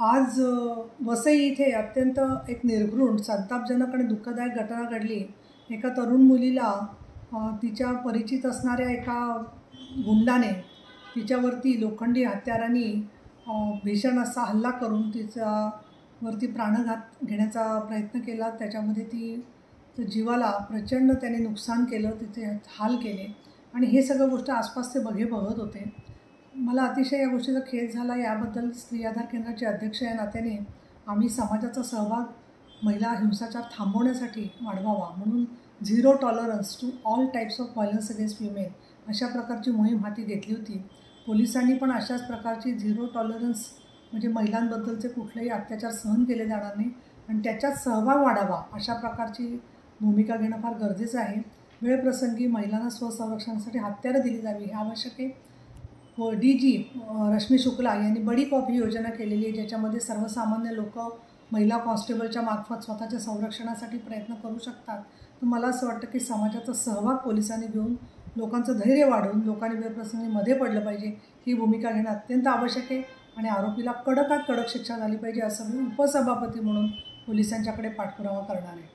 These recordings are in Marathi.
आज वसई इथे अत्यंत एक निर्घृण, संतापजनक आणि दुःखदायक घटना घडली। एका तरुण मुलीला तिच्या परिचित असणाऱ्या एका गुंडाने तिच्यावरती लोखंडी हत्याराने भीषण असा हल्ला करून तिच्यावरती प्राणघात घेण्याचा प्रयत्न केला। त्याच्यामध्ये तिच्या जीवाला प्रचंड त्याने नुकसान केलं, तिचे हाल केले आणि हे सगळं गोष्ट आसपासचे बघत होते। मला अतिशय या गोष्टीचा खेद झाला। याबद्दल स्त्री आधार केंद्राचे अध्यक्ष या नात्याने आम्ही समाजाचा सहभाग महिला हिंसाचार थांबवण्यासाठी वाढवावा म्हणून zero tolerance to all types of violence against women अशा प्रकारची मोहीम हाती घेतली होती। पोलिसांनी पण अशाच प्रकारची झिरो टॉलरन्स म्हणजे महिलांबद्दलचे कुठलेही अत्याचार सहन केले जाणार नाही आणि त्याच्यात सहभाग वाढावा अशा प्रकारची भूमिका घेणं फार गरजेचं आहे। वेळप्रसंगी महिलांना स्वसंरक्षणासाठी हत्यारं दिली जावी हे आवश्यक आहे। DG रश्मी शुक्ला यांनी बडी कॉफी योजना केलेली आहे, ज्याच्यामध्ये सर्वसामान्य लोक महिला कॉन्स्टेबलच्या मार्फत स्वतःच्या संरक्षणासाठी प्रयत्न करू शकतात। तर मला असं वाटतं की समाजाचा सहभाग पोलिसांनी घेऊन लोकांचं धैर्य वाढवून लोकांनी वेळप्रसंगी मध्ये पडलं पाहिजे, ही भूमिका घेणं अत्यंत आवश्यक आहे आणि आरोपीला कडकात कडक शिक्षा झाली पाहिजे असं मी उपसभापती म्हणून पोलिसांच्याकडे पाठपुरावा करणार आहे।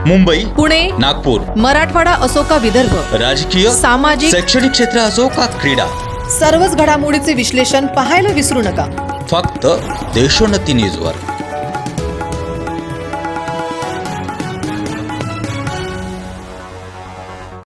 मुंबई, पुणे, नागपूर, मराठवाडा असो का विदर्भ, राजकीय, सामाजिक, शैक्षणिक क्षेत्र असो का क्रीडा, सर्वच घडामोडीचे विश्लेषण पाहायला विसरू नका। फक्त देशोन्नती न्यूजवर।